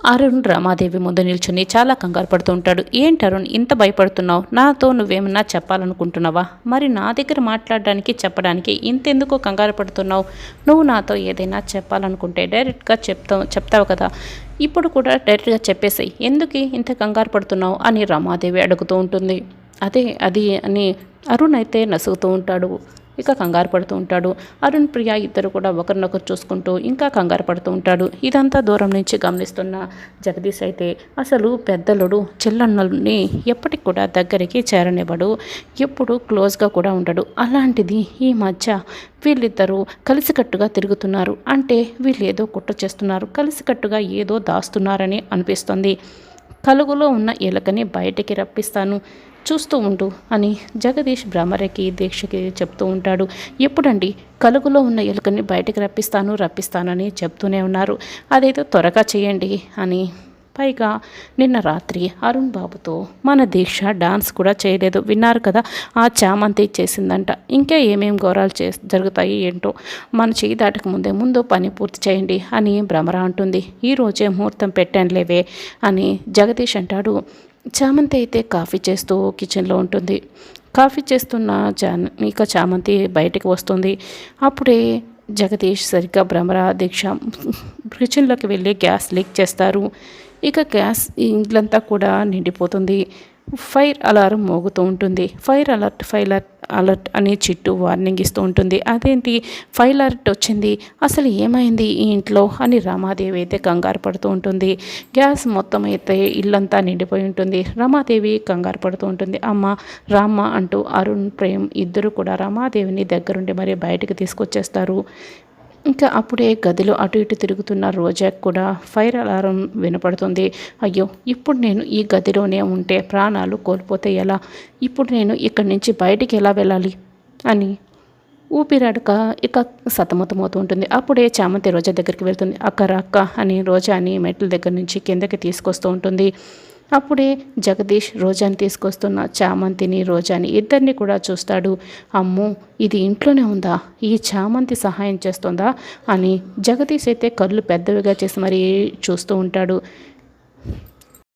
అరుణ్ రమాదేవి ముందు నిల్చుని చాలా కంగారు పడుతూ ఉంటాడు. ఏంటి అరుణ్ ఇంత భయపడుతున్నావు? నాతో నువ్వేమన్నా చెప్పాలనుకుంటున్నావా? మరి నా దగ్గర మాట్లాడడానికి చెప్పడానికి ఇంతెందుకు కంగారు పడుతున్నావు? నువ్వు నాతో ఏదైనా చెప్పాలనుకుంటే డైరెక్ట్గా చెప్తావు కదా. ఇప్పుడు కూడా డైరెక్ట్గా చెప్పేసాయి, ఎందుకు ఇంత కంగారు పడుతున్నావు అని రమాదేవి అడుగుతూ ఉంటుంది. అది అని అరుణ్ అయితే నసుగుతూ ఉంటాడు. ఇక కంగారు పడుతూ ఉంటాడు. అరుణ్ ప్రియ ఇద్దరు కూడా ఒకరినొకరు చూసుకుంటూ ఇంకా కంగారు పడుతూ ఉంటాడు. ఇదంతా దూరం నుంచి గమనిస్తున్న జగదీష్ అయితే అసలు పెద్దలుడు చెల్లన్నల్ని ఎప్పటికి కూడా దగ్గరికి చేరనివ్వడు, ఎప్పుడు క్లోజ్గా కూడా ఉండడు. అలాంటిది ఈ మధ్య వీళ్ళిద్దరూ కలిసికట్టుగా తిరుగుతున్నారు అంటే వీళ్ళు ఏదో కుట్ర చేస్తున్నారు, కలిసికట్టుగా ఏదో దాస్తున్నారని అనిపిస్తుంది. కలుగులో ఉన్న ఎలుకని బయటికి రప్పిస్తాను, చూస్తూ ఉండు అని జగదీష్ భ్రమరకి దీక్షకి చెప్తూ ఉంటాడు. ఎప్పుడండి కలుగులో ఉన్న ఎలుకని బయటికి రప్పిస్తానని చెప్తూనే ఉన్నారు. అదేదో త్వరగా చేయండి అని. పైగా నిన్న రాత్రి అరుణ్ బాబుతో మన దీక్ష డాన్స్ కూడా చేయలేదు, విన్నారు కదా. ఆ చామంతి చేసిందంట. ఇంకా ఏమేం ఘోరాలు జరుగుతాయి ఏంటో. మన చేయి దాటక ముందు పని పూర్తి చేయండి అని భ్రమర అంటుంది. ఈరోజే ముహూర్తం పెట్టానులేవే అని జగదీష్ అంటాడు. చామంతి అయితే కాఫీ చేస్తూ కిచెన్లో ఉంటుంది. కాఫీ చేస్తున్న ఇక చామంతి బయటికి వస్తుంది. అప్పుడే జగదీష్ సరిగ్గా భ్రమర దీక్ష కిచెన్లోకి వెళ్ళి గ్యాస్ లీక్ చేస్తారు. ఇక గ్యాస్ ఇంట్లంతా కూడా నిండిపోతుంది. ఫైర్ అలారం మోగుతూ ఉంటుంది. ఫైర్ అలర్ట్ అని చిట్టు వార్నింగ్ ఇస్తూ ఉంటుంది. అదేంటి ఫైర్ అలర్ట్ వచ్చింది, అసలు ఏమైంది ఈ ఇంట్లో అని రమాదేవి అయితే కంగారు పడుతూ ఉంటుంది. గ్యాస్ మొత్తం అయితే ఇల్లంతా నిండిపోయి ఉంటుంది. రమాదేవి కంగారు పడుతూ ఉంటుంది. అమ్మ రామ్మ అంటూ అరుణ్ ప్రేమ్ ఇద్దరు కూడా రమాదేవిని దగ్గరుండి మరి బయటకు తీసుకొచ్చేస్తారు. ఇంకా అప్పుడే గదిలో అటు ఇటు తిరుగుతున్న రోజాకు కూడా ఫైర్ అలారం వినపడుతుంది. అయ్యో, ఇప్పుడు నేను ఈ గదిలోనే ఉంటే ప్రాణాలు కోల్పోతే ఎలా? ఇప్పుడు నేను ఇక్కడి నుంచి బయటికి ఎలా వెళ్ళాలి అని ఊపిరాడక ఇక సతమతమవుతూ ఉంటుంది. అప్పుడే చామంతి రోజా దగ్గరికి వెళ్తుంది. అక్క అని రోజాని మెట్ల దగ్గర నుంచి కిందకి తీసుకొస్తూ ఉంటుంది. అప్పుడే జగదీష్ రోజాని తీసుకొస్తున్న చామంతిని రోజాని ఇద్దరిని కూడా చూస్తాడు. అమ్మో, ఇది ఇంట్లోనే ఉందా? ఈ చామంతి సహాయం చేస్తుందా అని జగదీష్ అయితే కళ్ళు పెద్దవిగా చేసి మరీ చూస్తూ ఉంటాడు.